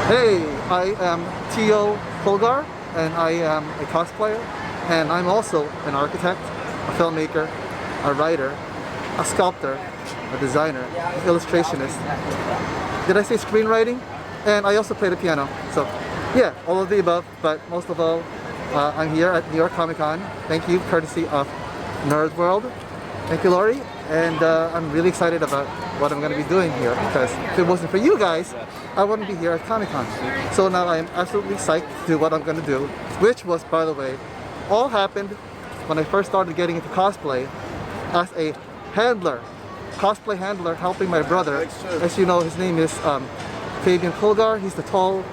Hey, I am Tio Polgar, and I am a cosplayer, and I'm also an architect, a filmmaker, a writer, a sculptor, a designer, an illustrationist. Did I say screenwriting? And I also play the piano. So, yeah, all of the above, but most of all, I'm here at New York Comic Con. Thank you, courtesy of Nerd World. Thank you, Lori. And I'm really excited about what I'm going to be doing here, because if it wasn't for you guys, I wouldn't be here at Comic Con. So now I am absolutely psyched to do what I'm going to do, which was, by the way, all happened when I first started getting into cosplay as a handler, cosplay handler, helping my brother. As you know, his name is Fabian Polgar. He's the tall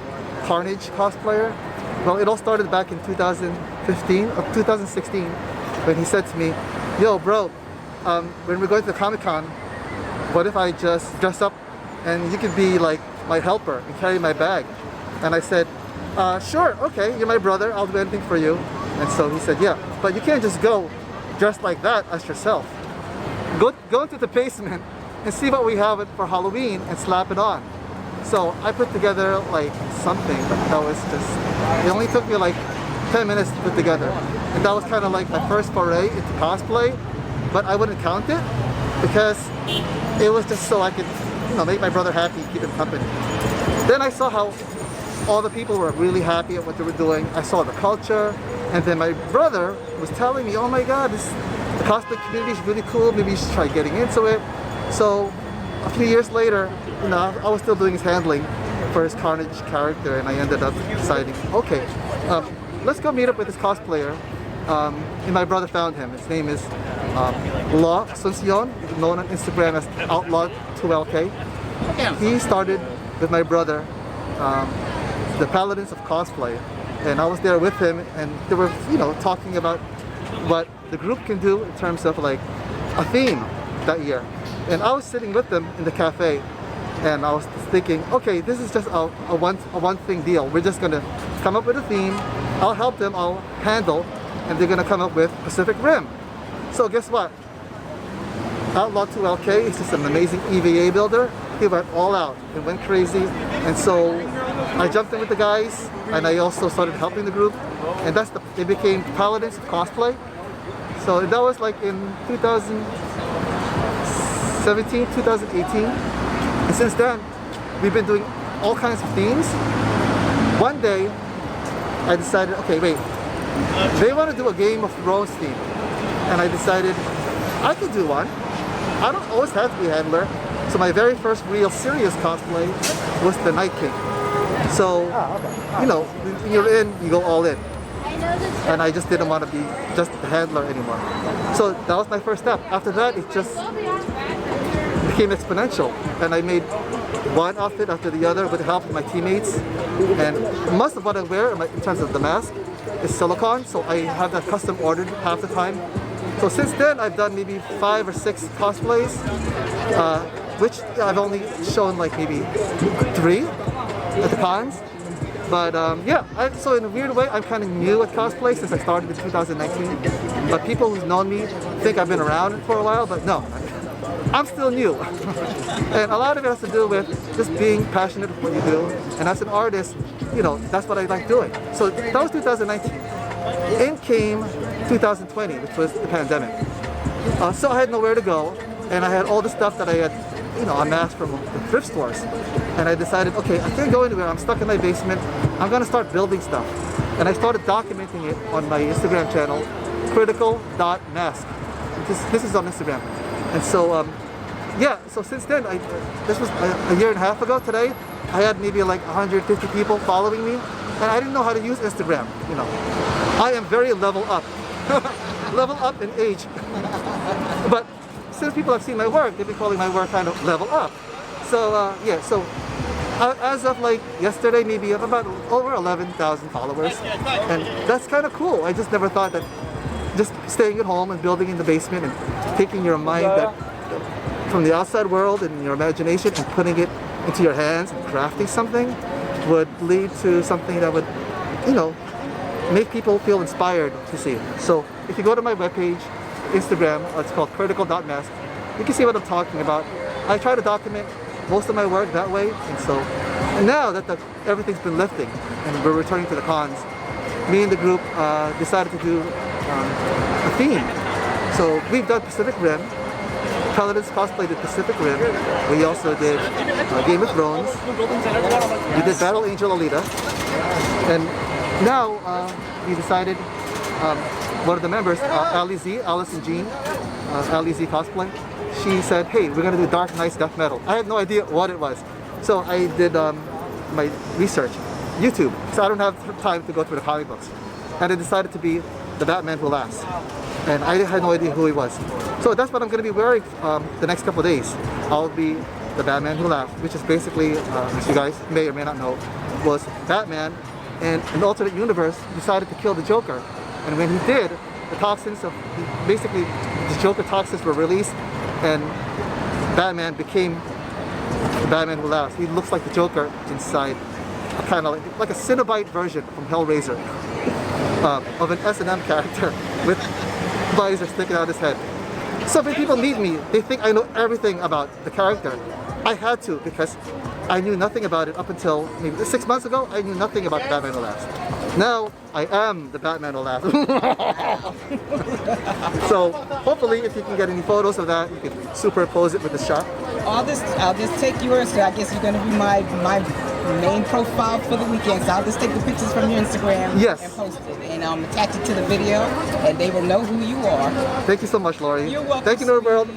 Carnage cosplayer. Well, it all started back in 2015 or 2016 when he said to me, "Yo, bro, when we're going to the Comic Con, what if I just dress up and you could be like my helper and carry my bag?" And I said, "Sure, okay, you're my brother, I'll do anything for you." And so he said, "Yeah, but you can't just go dressed like that as yourself. Go into the basement and see what we have for Halloween and slap it on." So I put together like something that was just, it only took me like 10 minutes to put together. And that was kind of like my first foray into cosplay, but I wouldn't count it because it was just so I could, make my brother happy, keep him company. Then I saw how all the people were really happy at what they were doing. I saw the culture, and then my brother was telling me, "Oh my God, the cosplay community is really cool. Maybe you should try getting into it." So a few years later, I was still doing his handling for his Carnage character, and I ended up deciding, okay, let's go meet up with this cosplayer. And my brother found him. His name is Law Asuncion, known on Instagram as Outlaw2LK. He started with my brother the Paladins of Cosplay, and I was there with him, and they were talking about what the group can do in terms of like a theme that year. And I was sitting with them in the cafe, and I was thinking, okay, this is just a one thing deal. We're just gonna come up with a theme. I'll help them, I'll handle, and they're gonna come up with Pacific Rim. So guess what? Outlaw2LK is just an amazing EVA builder. He went all out and went crazy, and so I jumped in with the guys, and I also started helping the group, and it became Paladins of Cosplay. So that was like in 2017, 2018, and since then we've been doing all kinds of themes. One day I decided, okay, wait, they want to do a Game of Thrones theme, and I decided I could do one. I don't always have to be a handler. So my very first real serious cosplay was the Night King. So, when you're in, you go all in. And I just didn't want to be just the handler anymore. So that was my first step. After that, it just became exponential. And I made one outfit after the other with the help of my teammates. And most of what I wear in terms of the mask is silicone, so I have that custom ordered half the time. So since then, I've done maybe 5 or 6 cosplays, which I've only shown like maybe 3 at the cons. But so in a weird way, I'm kind of new at cosplay since I started in 2019. But people who've known me think I've been around for a while, but no, I'm still new. And a lot of it has to do with just being passionate with what you do. And as an artist, that's what I like doing. So that was 2019. In came 2020, which was the pandemic. So I had nowhere to go, and I had all the stuff that I had, amassed from the thrift stores. And I decided, okay, I can't go anywhere. I'm stuck in my basement. I'm gonna start building stuff. And I started documenting it on my Instagram channel, Critical.Mask. This is on Instagram. And so, so since then, this was a year and a half ago today, I had maybe like 150 people following me, and I didn't know how to use Instagram, I am very level up. Level up in age. But since people have seen my work, they've been calling my work kind of level up. So, as of like yesterday, maybe I have about over 11,000 followers. And that's kind of cool. I just never thought that just staying at home and building in the basement and taking your mind from the outside world and your imagination and putting it into your hands and crafting something would lead to something that would, make people feel inspired to see it. So if you go to my webpage, Instagram, it's called Critical.Mask, you can see what I'm talking about. I try to document most of my work that way, and so And now that everything's been lifting and we're returning to the cons, me and the group decided to do a theme. So we've done Pacific Rim. Paladins Cosplay did Pacific Rim. We also did Game of Thrones. We did Battle Angel Alita. And now we decided, one of the members, Allison Jean, Ali Z Cosplay, she said, hey, we're gonna do Dark Knight's Death Metal. I had no idea what it was. So I did my research, YouTube, so I don't have time to go through the comic books. And I decided to be the Batman Who Laughs. And I had no idea who he was. So that's what I'm going to be wearing the next couple of days. I'll be the Batman Who Laughs, which is basically, as you guys may or may not know, was Batman in an alternate universe decided to kill the Joker. And when he did, the toxins of, basically the Joker toxins were released and Batman became the Batman Who Laughs. He looks like the Joker inside, kind of like a Cenobite version from Hellraiser of an S&M character with visor sticking out his head. So when people meet me, they think I know everything about the character. I had to, because I knew nothing about it up until maybe 6 months ago. I knew nothing about the Batman Who Laughs. Now I am the Batman Who Laughs. So hopefully, if you can get any photos of that, you can superimpose it with the shot. I'll just take yours. So I guess you're going to be my main profile for the weekend. So I'll just take the pictures from your Instagram yes. and post it, and attach it to the video, and they will know who you are. Thank you so much, Lori. You're welcome. Thank you, Nerd World.